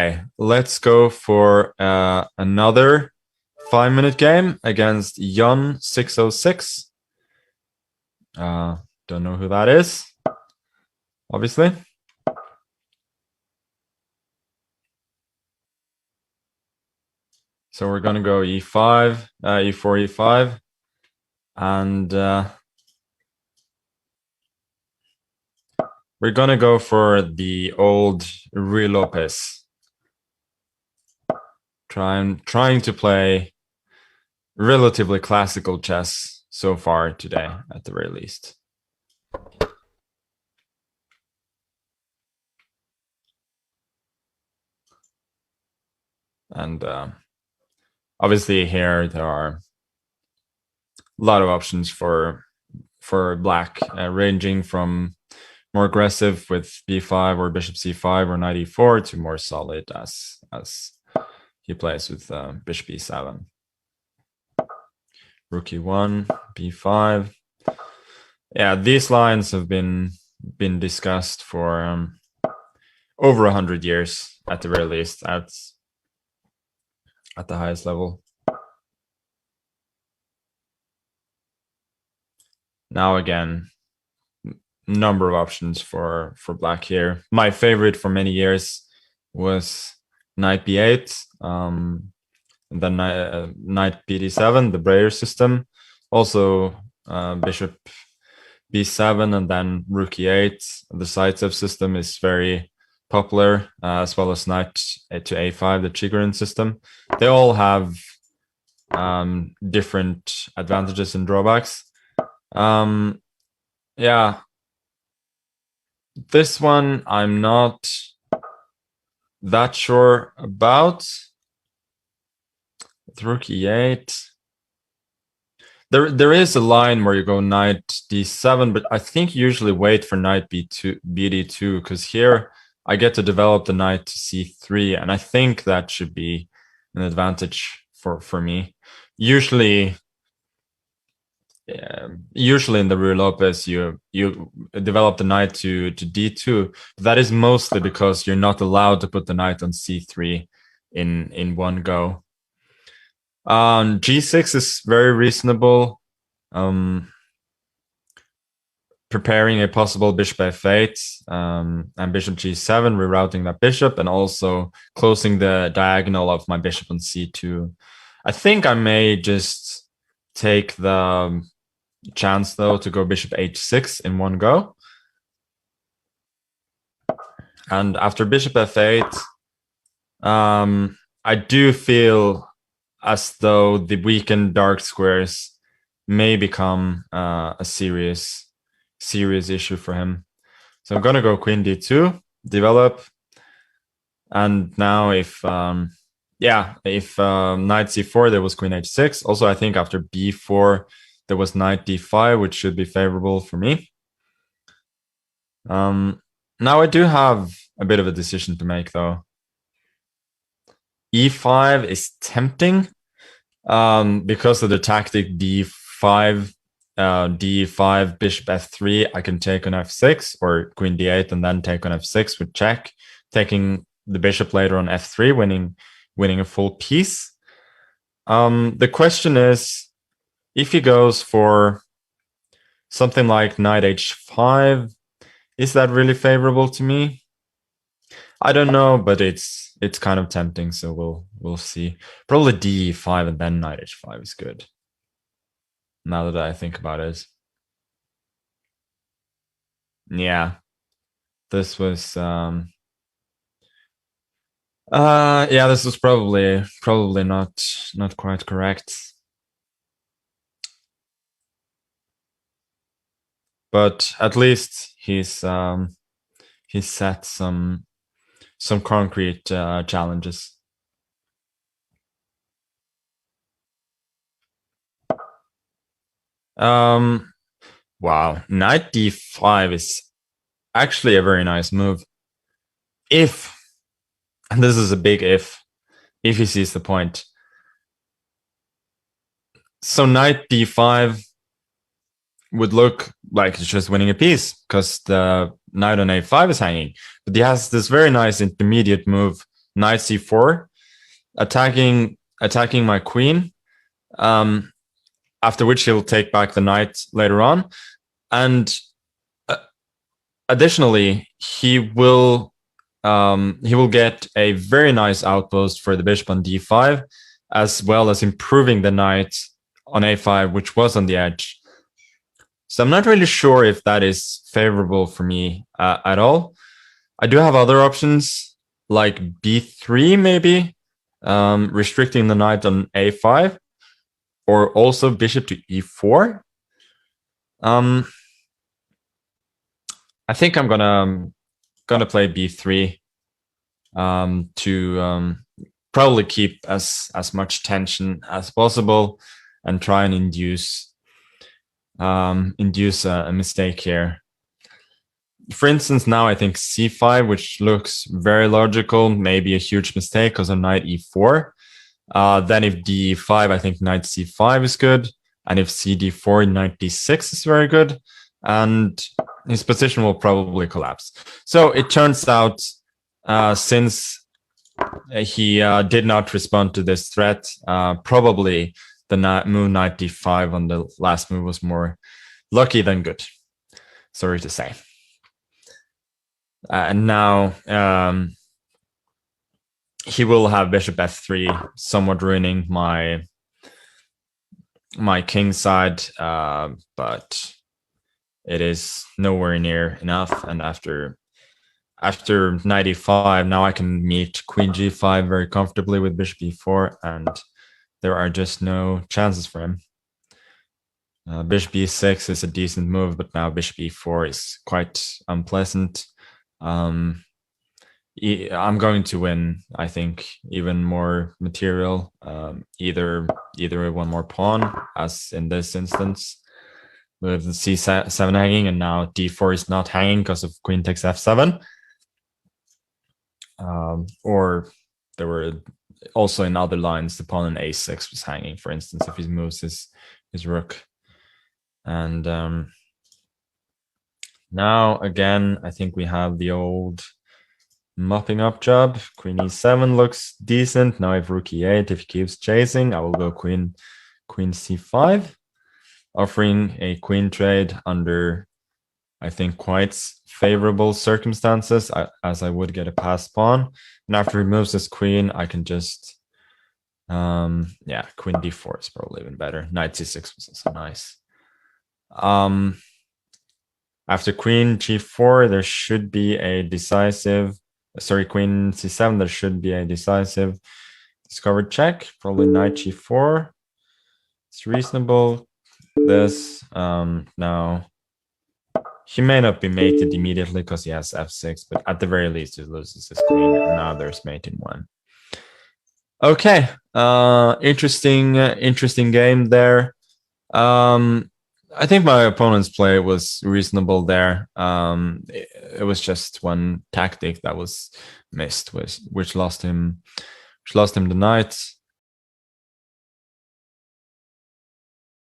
Okay, let's go for another 5-minute game against Yon606. Don't know who that is, obviously. So we're gonna go e5, e4, e5, and we're gonna go for the old Ruy Lopez. Trying to play relatively classical chess so far today, at the very least. And obviously here there are a lot of options for black, ranging from more aggressive with b5 or bishop c5 or knight e4 to more solid as he plays with bishop e7. Rook e1, b5. Yeah, these lines have been discussed for over 100 years at the very least, at the highest level. Now again, number of options for black here. My favorite for many years was knight b8, and then knight bd7, the Breyer system. Also bishop b7 and then rook e8. The Zaitsev system is very popular, as well as knight to a5, the Chigorin system. They all have different advantages and drawbacks. Yeah, this one I'm not that sure about. With rook e8, there is a line where you go knight d7, but I think you usually wait for knight bd2, because here I get to develop the knight to c3, and I think that should be an advantage for me. Usually in the Ruy Lopez, you develop the knight to d2. But that is mostly because you're not allowed to put the knight on c3 in one go. g6 is very reasonable. Preparing a possible bishop f8 and bishop g7, rerouting that bishop, and also closing the diagonal of my bishop on c2. I think I may just take the chance, though, to go bishop h6 in one go. And after bishop f8, I do feel as though the weakened dark squares may become a serious issue for him. So I'm gonna go queen d2, develop, and now if knight c4, there was queen h6. Also, I think after b4 there was knight d5, which should be favorable for me. Now I do have a bit of a decision to make, though. e5 is tempting because of the tactic d5, d5, bishop f3. I can take on f6 or queen d8 and then take on f6 with check, taking the bishop later on f3, winning a full piece. The question is, if he goes for something like knight h5, is that really favorable to me? I don't know, but it's kind of tempting, so we'll see. Probably d5 and then knight h5 is good, now that I think about it. Yeah, this was this was probably not quite correct. But at least he's set some concrete challenges. Wow, knight d5 is actually a very nice move. If, and this is a big if he sees the point. So knight d5 would look like it's just winning a piece because the knight on a5 is hanging. But he has this very nice intermediate move knight c4, attacking my queen. After which he'll take back the knight later on, and additionally, he will get a very nice outpost for the bishop on d5, as well as improving the knight on a5, which was on the edge. So I'm not really sure if that is favorable for me at all. I do have other options like b3 maybe, restricting the knight on a5, or also bishop to e4. I think I'm gonna play b3 to probably keep as much tension as possible and try and induce a mistake here. For instance, now I think c5, which looks very logical, maybe a huge mistake because of knight e4. Then if d5, I think knight c5 is good, and if cd4, knight d6 is very good, and his position will probably collapse. So it turns out, since he did not respond to this threat, probably the move knight d5 on the last move was more lucky than good. Sorry to say. And now he will have bishop f3, somewhat ruining my king side, but it is nowhere near enough. And after knight e5, now I can meet queen g5 very comfortably with bishop e4, and there are just no chances for him. Bishop e6 is a decent move, but now bishop e4 is quite unpleasant. I'm going to win, I think, even more material, either one more pawn, as in this instance, with the c7 hanging, and now d4 is not hanging because of queen takes f7. Or there were also in other lines, the pawn on a6 was hanging, for instance, if he moves his rook. And now, again, I think we have the old mopping up job. Queen e7 looks decent. Now if rook e8, if he keeps chasing, I will go queen c5, offering a queen trade under, I think, quite favorable circumstances, as I would get a passed pawn. And after he moves his queen, I can just, queen d4 is probably even better. Knight c6 was also nice. After queen g4, there should be a decisive, queen c7, there should be a decisive discovered check, probably knight g4. It's reasonable. This, now, he may not be mated immediately because he has f6, but at the very least, he loses his queen, and now there's mate in 1. Okay, interesting game there. I think my opponent's play was reasonable there. It was just one tactic that was missed, which lost him the knight.